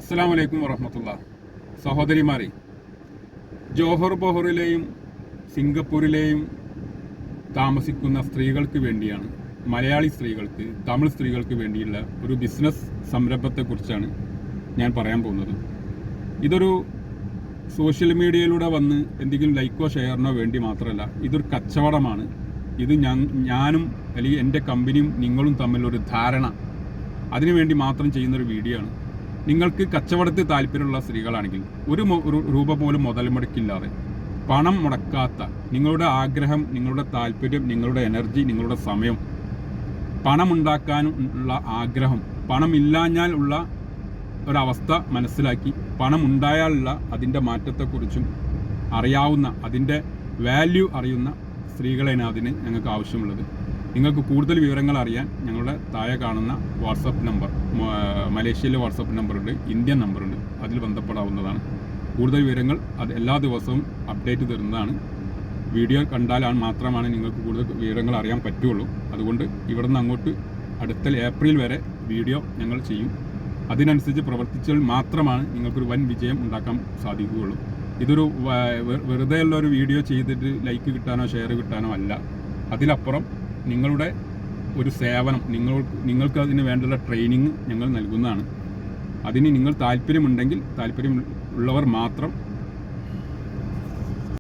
അസ്സലാമു അലൈക്കും വറഹ്മത്തുള്ളാ. സഹോദരിമാരെ, ജോഹർ ബഹറിലെയും സിംഗപ്പൂരിലെയും താമസിക്കുന്ന സ്ത്രീകൾക്ക് വേണ്ടിയാണ്, മലയാളി സ്ത്രീകൾക്ക്, തമിഴ് സ്ത്രീകൾക്ക് വേണ്ടിയുള്ള ഒരു ബിസിനസ് സംരംഭത്തെക്കുറിച്ചാണ് ഞാൻ പറയാൻ പോകുന്നത്. ഇതൊരു സോഷ്യൽ മീഡിയയിലൂടെ വന്ന് എന്തെങ്കിലും ലൈക്കോ ഷെയറിനോ വേണ്ടി മാത്രമല്ല, ഇതൊരു കച്ചവടമാണ്. ഇത് ഞാനും അല്ലെങ്കിൽ എൻ്റെ കമ്പനിയും നിങ്ങളും തമ്മിലൊരു ധാരണ, അതിനുവേണ്ടി മാത്രം ചെയ്യുന്നൊരു വീഡിയോ ആണ്. നിങ്ങൾക്ക് കച്ചവടത്തിൽ താല്പര്യമുള്ള സ്ത്രീകളാണെങ്കിൽ ഒരു രൂപ പോലും മുതൽ മുടക്കില്ലാതെ, പണം മുടക്കാത്ത, നിങ്ങളുടെ ആഗ്രഹം, നിങ്ങളുടെ താല്പര്യം, നിങ്ങളുടെ എനർജി, നിങ്ങളുടെ സമയം, പണമുണ്ടാക്കാനുള്ള ആഗ്രഹം, പണമില്ലാഞ്ഞാൽ ഉള്ള ഒരവസ്ഥ മനസ്സിലാക്കി പണം ഉണ്ടായാലുള്ള അതിൻ്റെ മാറ്റത്തെക്കുറിച്ചും അറിയാവുന്ന, അതിൻ്റെ വാല്യൂ അറിയുന്ന സ്ത്രീകളെയാണ് അതിന് ഞങ്ങൾക്ക് ആവശ്യമുള്ളത്. നിങ്ങൾക്ക് കൂടുതൽ വിവരങ്ങൾ അറിയാൻ ഞങ്ങളുടെ താഴെ കാണുന്ന വാട്സപ്പ് നമ്പർ, മലേഷ്യയിലെ വാട്സപ്പ് നമ്പറുണ്ട്, ഇന്ത്യൻ നമ്പറുണ്ട്, അതിൽ ബന്ധപ്പെടാവുന്നതാണ്. കൂടുതൽ വിവരങ്ങൾ അത് എല്ലാ ദിവസവും അപ്ഡേറ്റ് തരുന്നതാണ്. വീഡിയോ കണ്ടാലാണ് മാത്രമാണ് നിങ്ങൾക്ക് കൂടുതൽ വിവരങ്ങൾ അറിയാൻ പറ്റുള്ളൂ. അതുകൊണ്ട് ഇവിടെ നിന്ന് അങ്ങോട്ട് അടുത്ത ഏപ്രിൽ വരെ വീഡിയോ ഞങ്ങൾ ചെയ്യും. അതിനനുസരിച്ച് പ്രവർത്തിച്ചാൽ മാത്രമാണ് നിങ്ങൾക്കൊരു വൻ വിജയം ഉണ്ടാക്കാൻ സാധിക്കുകയുള്ളൂ. ഇതൊരു വെറുതെയുള്ള ഒരു വീഡിയോ ചെയ്തിട്ട് ലൈക്ക് കിട്ടാനോ ഷെയർ കിട്ടാനോ അല്ല. അതിലപ്പുറം നിങ്ങളുടെ ഒരു സേവനം, നിങ്ങൾക്ക് അതിന് വേണ്ടുള്ള ട്രെയിനിങ് ഞങ്ങൾ നൽകുന്നതാണ്. അതിന് നിങ്ങൾ താല്പര്യമുണ്ടെങ്കിൽ, താല്പര്യമുള്ളവർ മാത്രം